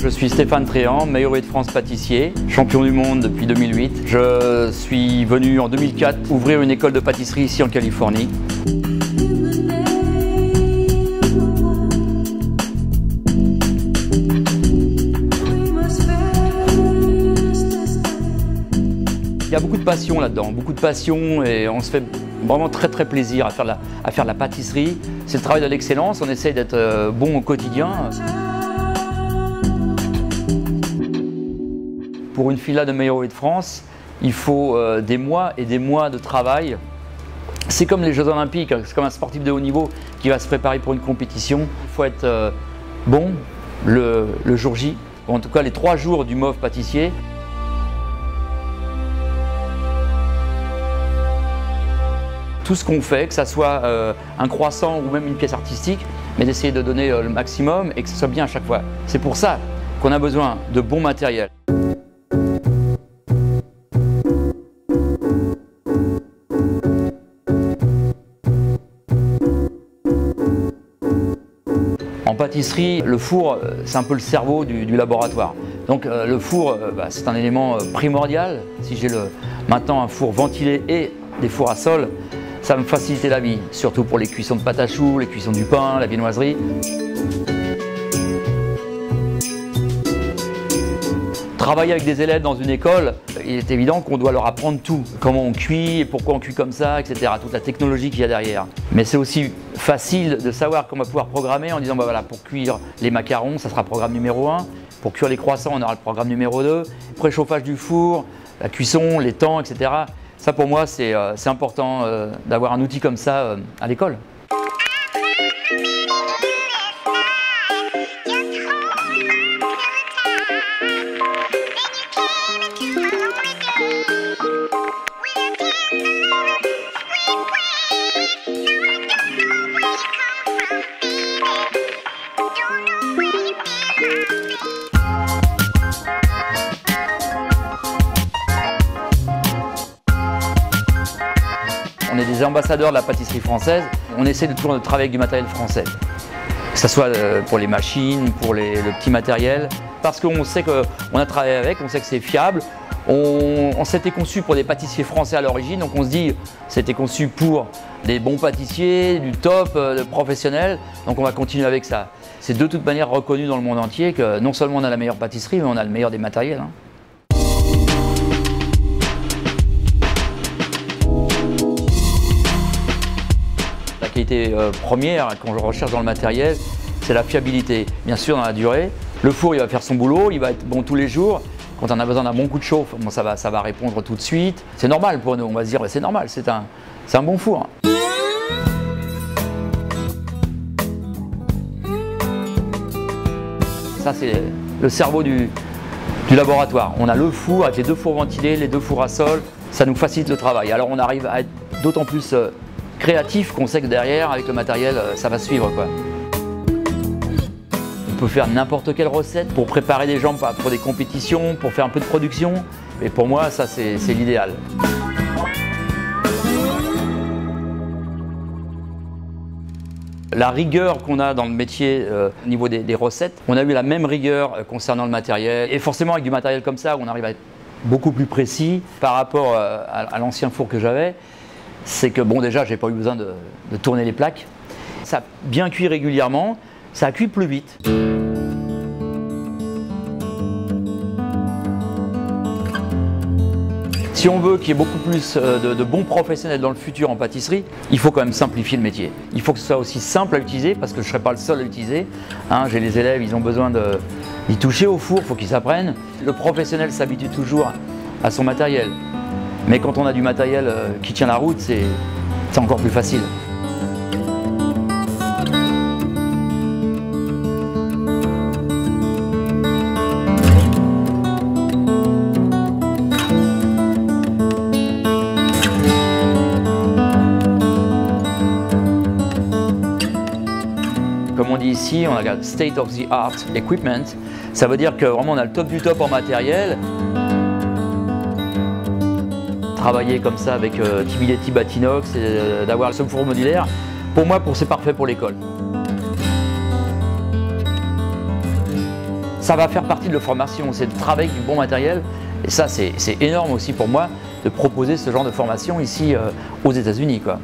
Je suis Stéphane Tréant, meilleur ouvrier de France pâtissier, champion du monde depuis 2008. Je suis venu en 2004 ouvrir une école de pâtisserie ici en Californie. Il y a beaucoup de passion là-dedans, beaucoup de passion et on se fait vraiment très plaisir à faire de la pâtisserie. C'est le travail de l'excellence, on essaye d'être bon au quotidien. Pour une fila de meilleur ouvrier de France, il faut des mois et des mois de travail. C'est comme les Jeux Olympiques, c'est comme un sportif de haut niveau qui va se préparer pour une compétition. Il faut être bon le jour J, ou en tout cas les 3 jours du MOV pâtissier. Tout ce qu'on fait, que ce soit un croissant ou même une pièce artistique, mais d'essayer de donner le maximum et que ce soit bien à chaque fois. C'est pour ça qu'on a besoin de bon matériel. En pâtisserie, le four, c'est un peu le cerveau du laboratoire. Donc le four, c'est un élément primordial. Si j'ai maintenant un four ventilé et des fours à sol, ça va me faciliter la vie, surtout pour les cuissons de pâte à choux, les cuissons du pain, la viennoiserie. Travailler avec des élèves dans une école, il est évident qu'on doit leur apprendre tout. Comment on cuit, et pourquoi on cuit comme ça, etc. Toute la technologie qu'il y a derrière. Mais c'est aussi facile de savoir qu'on va pouvoir programmer en disant voilà, pour cuire les macarons, ça sera programme numéro 1. Pour cuire les croissants, on aura le programme numéro 2. Préchauffage du four, la cuisson, les temps, etc. Ça pour moi, c'est important d'avoir un outil comme ça à l'école. On est des ambassadeurs de la pâtisserie française. On essaie de toujours de travailler avec du matériel français. Que ce soit pour les machines, pour le petit matériel. Parce qu'on sait qu'on a travaillé avec, on sait que c'est fiable. On s'était conçu pour des pâtissiers français à l'origine. Donc on se dit c'était conçu pour des bons pâtissiers, du top, de professionnels. Donc on va continuer avec ça. C'est de toute manière reconnu dans le monde entier que non seulement on a la meilleure pâtisserie, mais on a le meilleur des matériels. La qualité première, quand je recherche dans le matériel, c'est la fiabilité. Bien sûr, dans la durée. Le four, il va faire son boulot, il va être bon tous les jours. Quand on a besoin d'un bon coup de chauffe, bon, ça va répondre tout de suite. C'est normal pour nous, on va se dire c'est normal, c'est un bon four. Ça, c'est le cerveau du laboratoire. On a le four avec les 2 fours ventilés, les 2 fours à sol. Ça nous facilite le travail. Alors on arrive à être d'autant plus créatif qu'on sait que derrière, avec le matériel, ça va suivre, quoi. On peut faire n'importe quelle recette pour préparer des gens pour des compétitions, pour faire un peu de production. Et pour moi, ça, c'est l'idéal. La rigueur qu'on a dans le métier au niveau des recettes, on a eu la même rigueur concernant le matériel. Et forcément, avec du matériel comme ça, on arrive à être beaucoup plus précis par rapport à l'ancien four que j'avais. C'est que bon, déjà, j'ai pas eu besoin de tourner les plaques. Ça a bien cuit régulièrement, ça cuit plus vite. Si on veut qu'il y ait beaucoup plus de bons professionnels dans le futur en pâtisserie, il faut quand même simplifier le métier. Il faut que ce soit aussi simple à utiliser parce que je ne serai pas le seul à l'utiliser. J'ai les élèves, ils ont besoin d'y toucher au four, il faut qu'ils apprennent. Le professionnel s'habitue toujours à son matériel. Mais quand on a du matériel qui tient la route, c'est encore plus facile. Comme on dit ici, on a state of the art equipment. Ça veut dire que vraiment on a le top du top en matériel. Travailler comme ça avec Timiletti Batinox et d'avoir ce four modulaire, pour moi c'est parfait pour l'école. Ça va faire partie de la formation, c'est de travailler avec du bon matériel. Et ça, c'est énorme aussi pour moi de proposer ce genre de formation ici aux États-Unis, quoi.